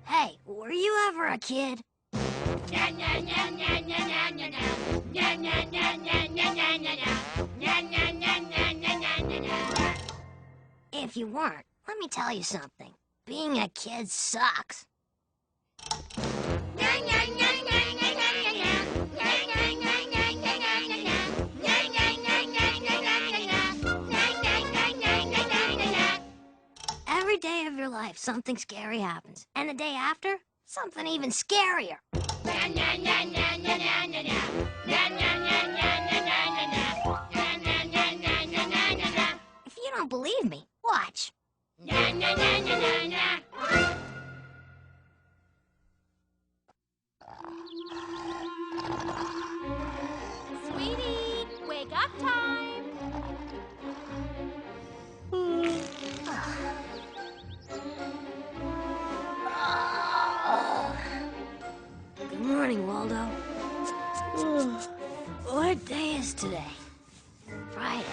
Hey, were you ever a kid? If you weren't, let me tell you something. Being a kid sucks. Every day of your life, something scary happens. And the day after, something even scarier. If you don't believe me, watch. Sweetie, wake up time. Good morning, Waldo. What day is today? Friday.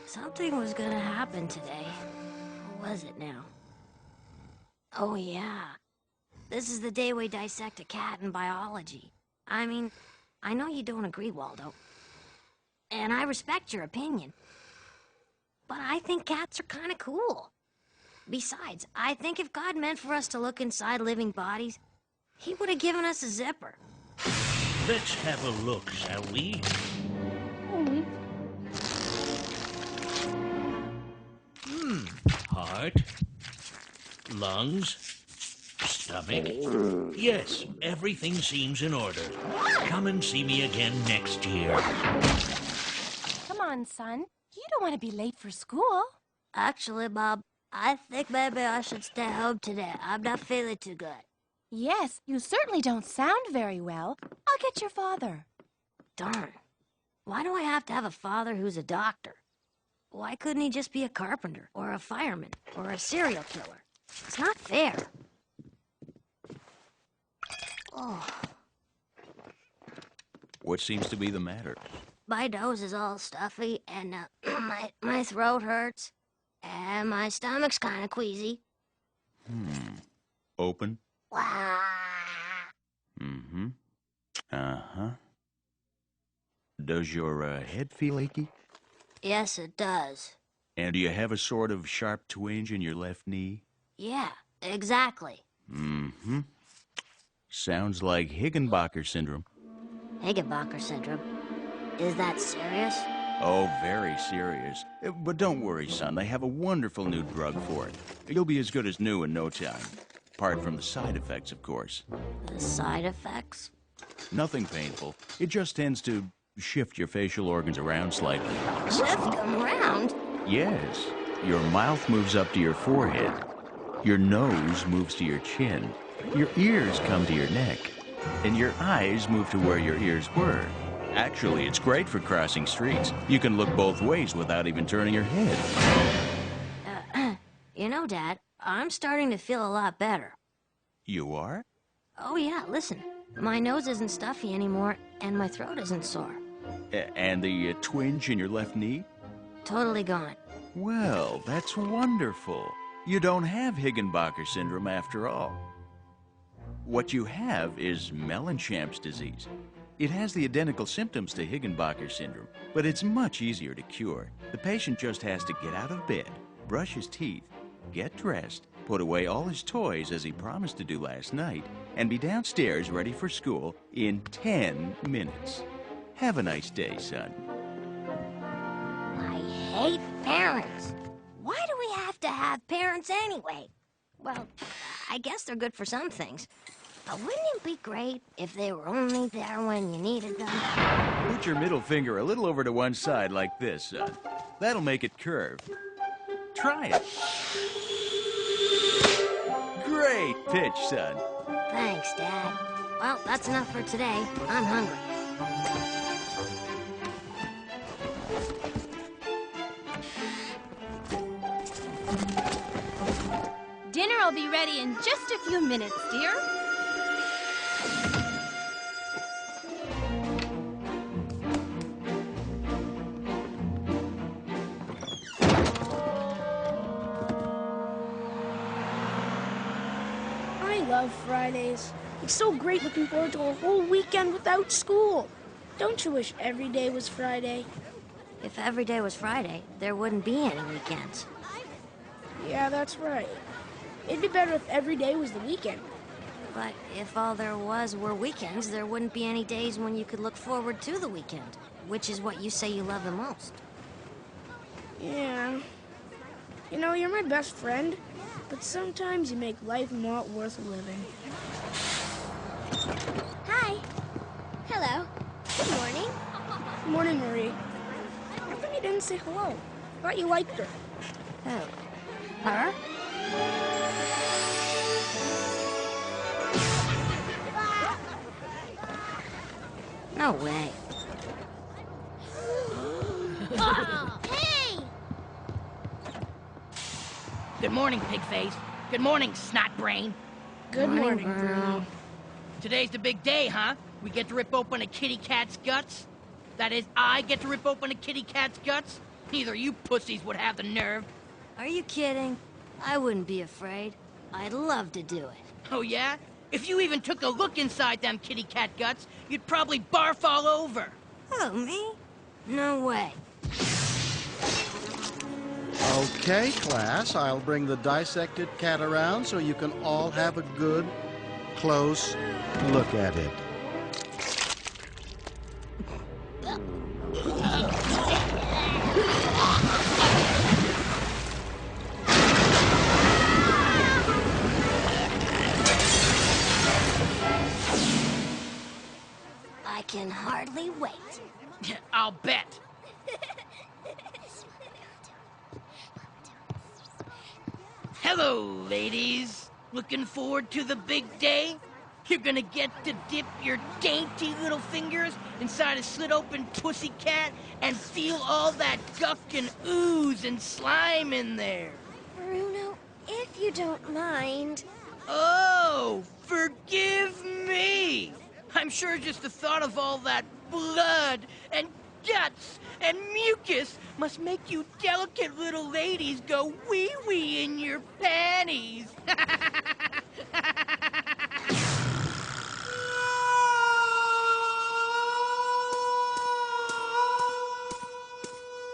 Something was gonna happen today. What was it now? Oh, yeah. This is the day we dissect a cat in biology. I mean, I know you don't agree, Waldo. And I respect your opinion. But I think cats are kind of cool. Besides, I think if God meant for us to look inside living bodies, he would have given us a zipper. Let's have a look, shall we? Heart, lungs, stomach. Yes, everything seems in order. Come and see me again next year. Come on, son. You don't want to be late for school. Actually, Bob, I think maybe I should stay home today. I'm not feeling too good. Yes, you certainly don't sound very well. I'll get your father. Darn. Why do I have to have a father who's a doctor? Why couldn't he just be a carpenter, or a fireman, or a serial killer? It's not fair. Oh. What seems to be the matter? My nose is all stuffy, and my throat hurts, and my stomach's kind of queasy. Open? Wah. Mm-hmm. Uh-huh. Does your head feel achy? Yes, it does. And do you have a sort of sharp twinge in your left knee? Yeah, exactly. Mm-hmm. Sounds like Higginbotham syndrome. Higginbotham syndrome. Is that serious? Oh, very serious. But don't worry, son. They have a wonderful new drug for it. You'll be as good as new in no time. Apart from the side effects, of course. The side effects? Nothing painful. It just tends to shift your facial organs around slightly. Shift them around? Yes. Your mouth moves up to your forehead. Your nose moves to your chin. Your ears come to your neck. And your eyes move to where your ears were. Actually, it's great for crossing streets. You can look both ways without even turning your head. You know, Dad, I'm starting to feel a lot better. You are? Oh, yeah, listen. My nose isn't stuffy anymore, and my throat isn't sore. And the twinge in your left knee? Totally gone. Well, that's wonderful. You don't have Higginbotham syndrome after all. What you have is Mellenchamp's disease. It has the identical symptoms to Higginbotham syndrome, but it's much easier to cure. The patient just has to get out of bed, brush his teeth, get dressed, put away all his toys as he promised to do last night, and be downstairs ready for school in 10 minutes. Have a nice day, son. I hate parents. Why do we have to have parents anyway? Well, I guess they're good for some things. But wouldn't it be great if they were only there when you needed them? Put your middle finger a little over to one side like this, son. That'll make it curve. Try it. Great pitch, son. Thanks, Dad. Well, that's enough for today. I'm hungry. Dinner will be ready in just a few minutes, dear. love Fridays. It's so great looking forward to a whole weekend without school. Don't you wish every day was Friday? If every day was Friday, there wouldn't be any weekends. Yeah, that's right. It'd be better if every day was the weekend. But if all there was were weekends, there wouldn't be any days when you could look forward to the weekend, which is what you say you love the most. Yeah. You know, you're my best friend, but sometimes you make life not worth living. Hi. Hello. Good morning. Good morning, Marie. How come you didn't say hello? Thought you liked her. Who? Her? No way. Oh, hey! Good morning, Pigface. Good morning, Snotbrain. Good morning, Bruno. Bruno. Today's the big day, huh? We get to rip open a kitty cat's guts? That is, I get to rip open a kitty cat's guts? Neither you pussies would have the nerve. Are you kidding? I wouldn't be afraid. I'd love to do it. Oh, yeah? If you even took a look inside them kitty cat guts, you'd probably barf all over. Oh, me? No way. Okay, class, I'll bring the dissected cat around so you can all have a good, close look at it. I can hardly wait. I'll bet. Hello, ladies. Looking forward to the big day? You're gonna get to dip your dainty little fingers inside a slit-open pussy cat and feel all that guck and ooze and slime in there. Bruno, if you don't mind. Oh, forgive me. I'm sure just the thought of all that blood and guts and mucus must make you delicate little ladies go wee-wee in your panties.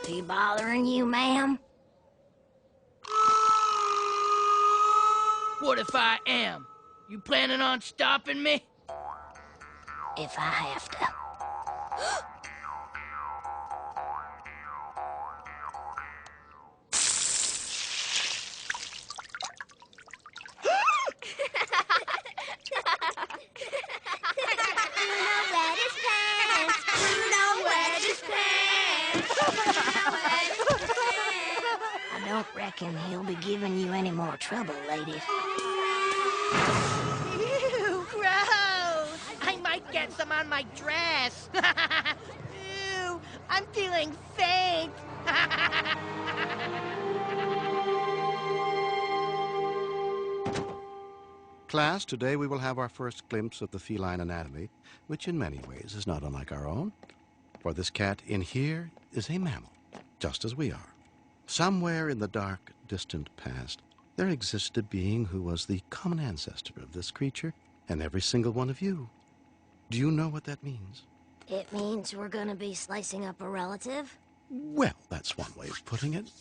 He bothering you, ma'am? What if I am? You planning on stopping me? If I have to. I don't reckon he'll be giving you any more trouble, lady. Ew, gross! I might get some on my dress. Ew, I'm feeling faint. Class, today we will have our first glimpse of the feline anatomy, which in many ways is not unlike our own. For this cat in here is a mammal, just as we are. Somewhere in the dark, distant past, there existed a being who was the common ancestor of this creature and every single one of you. Do you know what that means? It means we're gonna be slicing up a relative? Well, that's one way of putting it.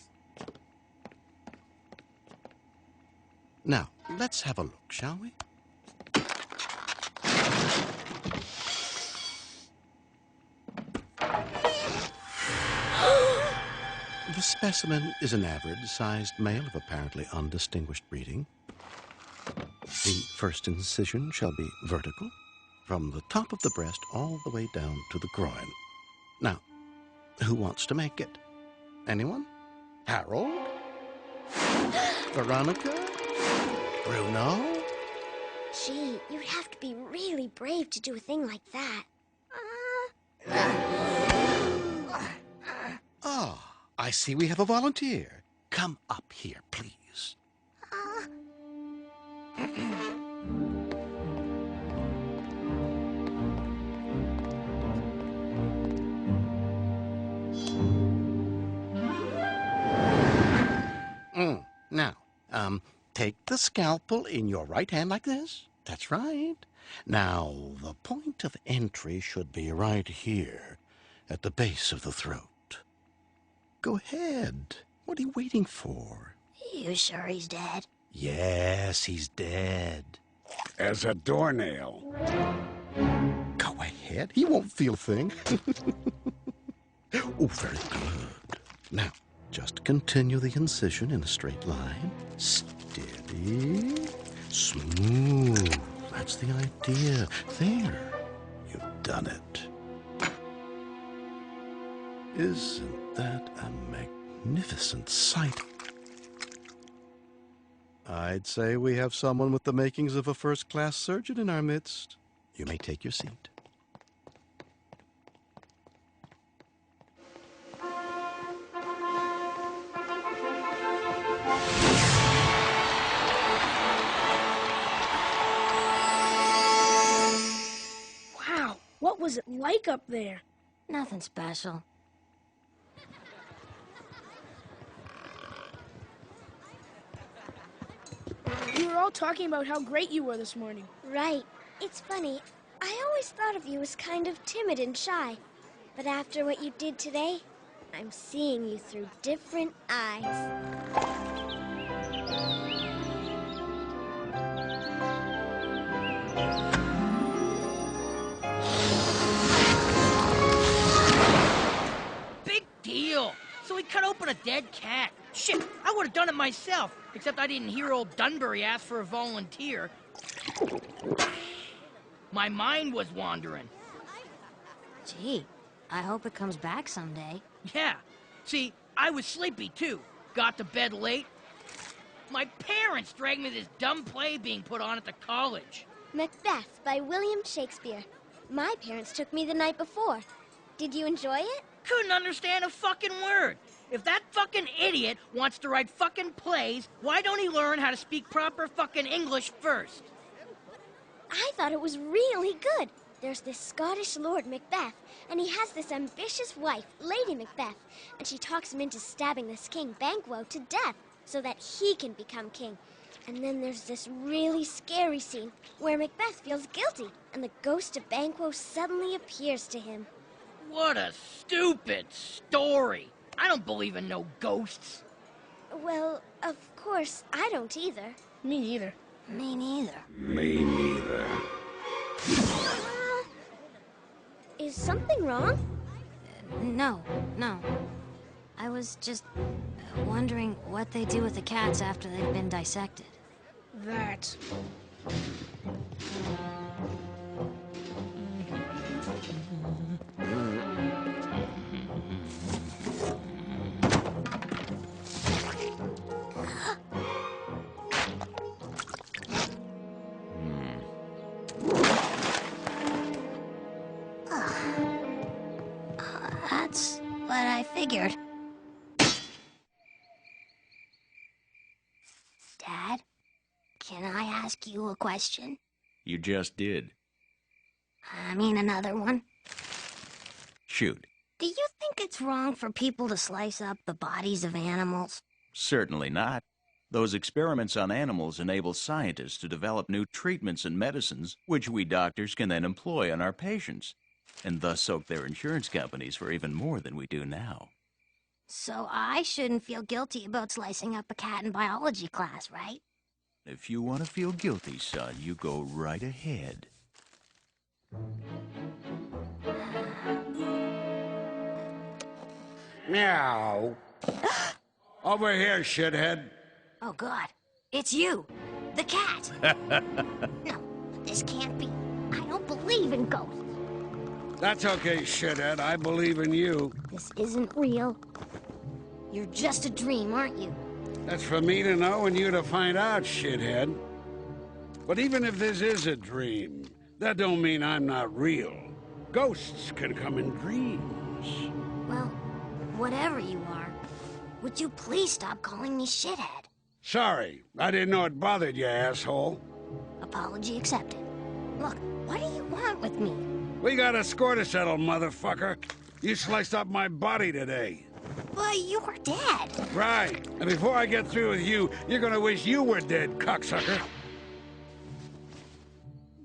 Now, let's have a look, shall we? The specimen is an average-sized male of apparently undistinguished breeding. The first incision shall be vertical, from the top of the breast all the way down to the groin. Now, who wants to make it? Anyone? Harold? Veronica? Bruno? Gee, you'd have to be really brave to do a thing like that. Ah, I see we have a volunteer. Come up here, please. Now, take the scalpel in your right hand like this. That's right. Now, the point of entry should be right here, at the base of the throat. Go ahead. What are you waiting for? You sure he's dead? Yes, he's dead. As a doornail. Go ahead. He won't feel a thing. Oh, very good. Now, just continue the incision in a straight line. Steady. Smooth. That's the idea. There. You've done it. Isn't that a magnificent sight? I'd say we have someone with the makings of a first-class surgeon in our midst. You may take your seat. Wow, what was it like up there? Nothing special. You were all talking about how great you were this morning. Right. It's funny. I always thought of you as kind of timid and shy. But after what you did today, I'm seeing you through different eyes. Big deal. So he cut open a dead cat. Shit, I would have done it myself, except I didn't hear old Dunbury ask for a volunteer. My mind was wandering. Gee, I hope it comes back someday. Yeah. See, I was sleepy, too. Got to bed late. My parents dragged me to this dumb play being put on at the college. Macbeth by William Shakespeare. My parents took me the night before. Did you enjoy it? Couldn't understand a fucking word. If that fucking idiot wants to write fucking plays, why don't he learn how to speak proper fucking English first? I thought it was really good. There's this Scottish Lord Macbeth, and he has this ambitious wife, Lady Macbeth, and she talks him into stabbing this King Banquo to death so that he can become king. And then there's this really scary scene where Macbeth feels guilty, and the ghost of Banquo suddenly appears to him. What a stupid story. I don't believe in no ghosts. Well, of course, I don't either. Me neither. Me neither. Me neither. Is something wrong? No. I was just wondering what they do with the cats after they've been dissected. That. That's what I figured. Dad, can I ask you a question? You just did. I mean another one. Shoot. Do you think it's wrong for people to slice up the bodies of animals? Certainly not. Those experiments on animals enable scientists to develop new treatments and medicines, which we doctors can then employ on our patients, and thus soak their insurance companies for even more than we do now. So I shouldn't feel guilty about slicing up a cat in biology class, right? If you want to feel guilty, son, you go right ahead. Meow. Over here, shithead. Oh, God. It's you. The cat. No, this can't be. I don't believe in ghosts. That's okay, shithead. I believe in you. This isn't real. You're just a dream, aren't you? That's for me to know and you to find out, shithead. But even if this is a dream, that don't mean I'm not real. Ghosts can come in dreams. Well, whatever you are, would you please stop calling me shithead? Sorry, I didn't know it bothered you, asshole. Apology accepted. Look, what do you want with me? We got a score to settle, motherfucker. You sliced up my body today. Well, you're dead. Right. And before I get through with you, you're gonna wish you were dead, cocksucker.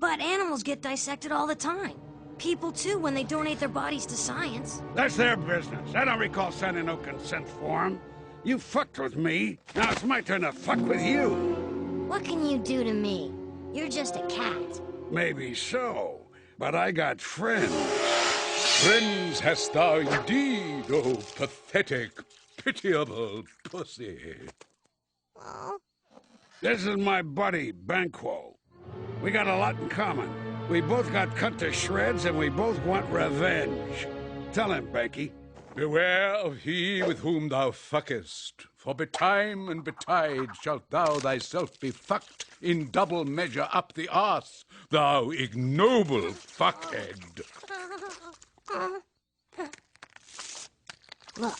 But animals get dissected all the time. People, too, when they donate their bodies to science. That's their business. I don't recall signing no consent form. You fucked with me. Now it's my turn to fuck with you. What can you do to me? You're just a cat. Maybe so, but I got friends. Friends hast thou indeed, oh pathetic, pitiable pussy. Oh. This is my buddy, Banquo. We got a lot in common. We both got cut to shreds, and we both want revenge. Tell him, Banky. Beware of he with whom thou fuckest, for betime and betide shalt thou thyself be fucked in double measure up the arse, thou ignoble fuckhead. Look,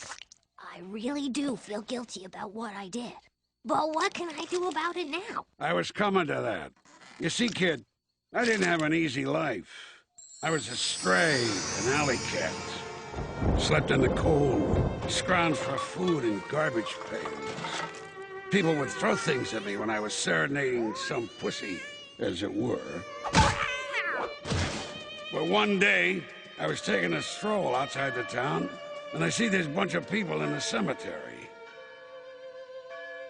I really do feel guilty about what I did. But what can I do about it now? I was coming to that. You see, kid, I didn't have an easy life. I was a stray, an alley cat. Slept in the cold, scrounged for food in garbage pails. People would throw things at me when I was serenading some pussy, as it were. But one day, I was taking a stroll outside the town, and I see this bunch of people in the cemetery.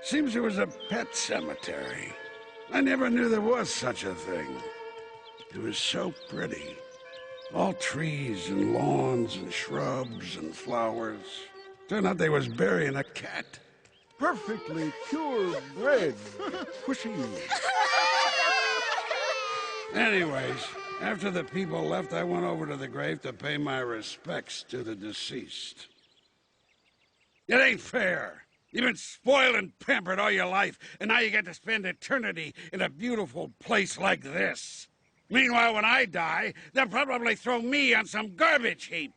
Seems there was a pet cemetery. I never knew there was such a thing. It was so pretty. All trees and lawns and shrubs and flowers. Turned out they was burying a cat. Perfectly purebred pussy. Anyways, after the people left, I went over to the grave to pay my respects to the deceased. It ain't fair. You've been spoiled and pampered all your life, and now you get to spend eternity in a beautiful place like this. Meanwhile, when I die, they'll probably throw me on some garbage heap.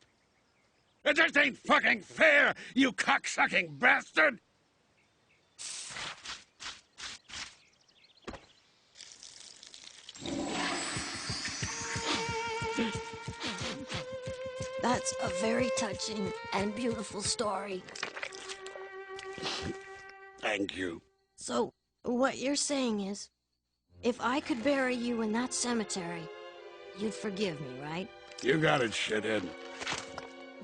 It just ain't fucking fair, you cocksucking bastard! That's a very touching and beautiful story. Thank you. So, what you're saying is, if I could bury you in that cemetery, you'd forgive me, right? You got it, shithead.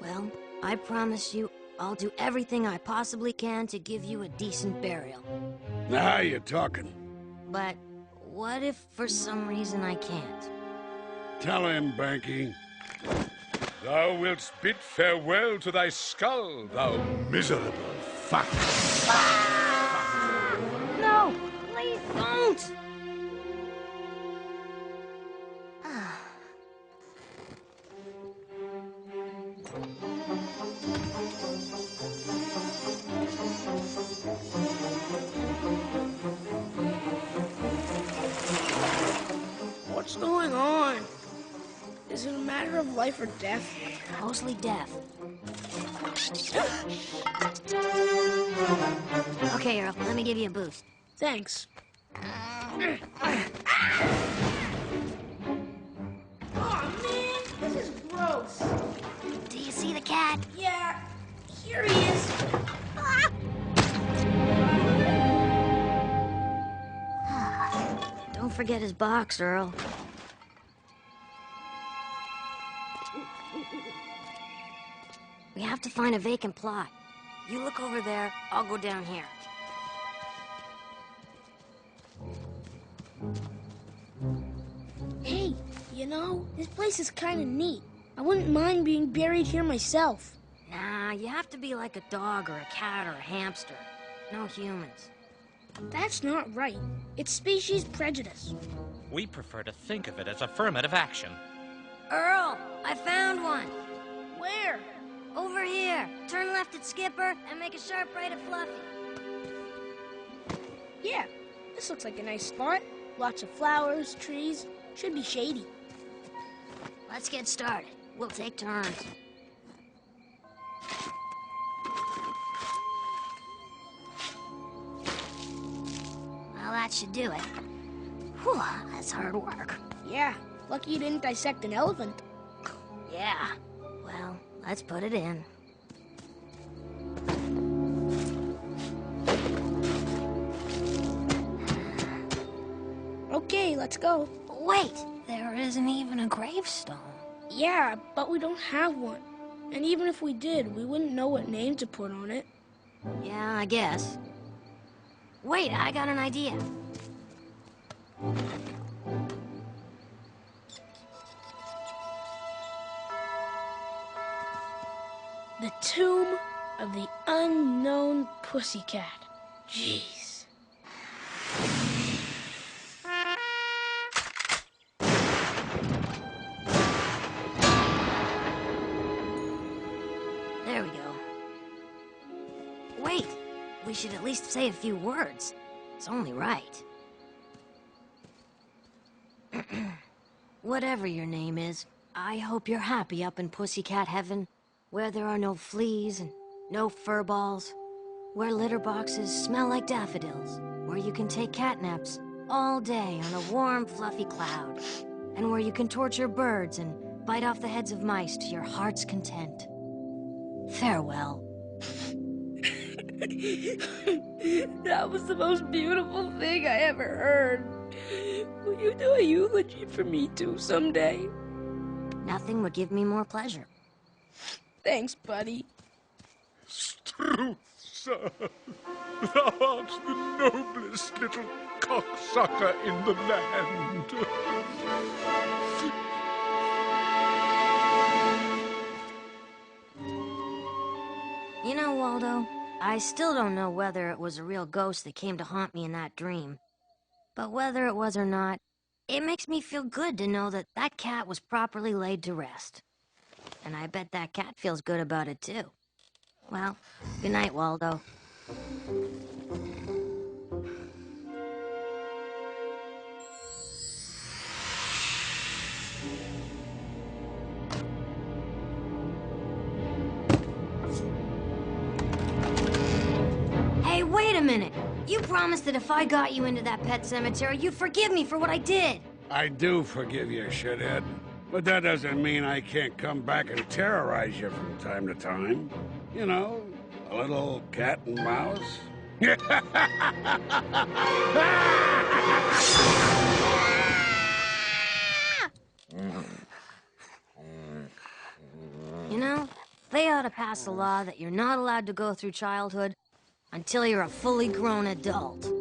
Well, I promise you, I'll do everything I possibly can to give you a decent burial. Now you're talking. But what if for some reason I can't? Tell him, Banky. Thou wilt bid farewell to thy skull, thou miserable fuck. No, please don't! What's going on? Is it a matter of life or death? Mostly death. Okay, Earl, let me give you a boost. Thanks. Oh, man, this is gross. Do you see the cat? Yeah, here he is. Don't forget his box, Earl. We have to find a vacant plot. You look over there, I'll go down here. Hey, you know, this place is kind of neat. I wouldn't mind being buried here myself. Nah, you have to be like a dog or a cat or a hamster. No humans. That's not right. It's species prejudice. We prefer to think of it as affirmative action. Earl, I found one. Where? Over here. Turn left at Skipper and make a sharp right at Fluffy. Yeah, this looks like a nice spot. Lots of flowers, trees. Should be shady. Let's get started. We'll take turns. Well, that should do it. Whew, that's hard work. Yeah, lucky you didn't dissect an elephant. Yeah. Well, let's put it in. Okay, let's go. Wait! There isn't even a gravestone. Yeah, but we don't have one. And even if we did, we wouldn't know what name to put on it. Yeah, I guess. Wait, I got an idea. The Tomb of the Unknown Pussycat. Jeez. There we go. Wait, we should at least say a few words. It's only right. Whatever your name is, I hope you're happy up in Pussycat Heaven, where there are no fleas and no furballs, where litter boxes smell like daffodils, where you can take catnaps all day on a warm, fluffy cloud, and where you can torture birds and bite off the heads of mice to your heart's content. Farewell. That was the most beautiful thing I ever heard. Will you do a eulogy for me too someday? Nothing would give me more pleasure. Thanks, buddy. Struth, sir, thou art the noblest little cocksucker in the land. You know, Waldo, I still don't know whether it was a real ghost that came to haunt me in that dream. But whether it was or not, it makes me feel good to know that that cat was properly laid to rest. And I bet that cat feels good about it, too. Well, good night, Waldo. Hey, wait a minute! You promised that if I got you into that pet cemetery, you'd forgive me for what I did! I do forgive you, shithead. But that doesn't mean I can't come back and terrorize you from time to time. You know, a little cat and mouse. You know, they ought to pass a law that you're not allowed to go through childhood until you're a fully grown adult.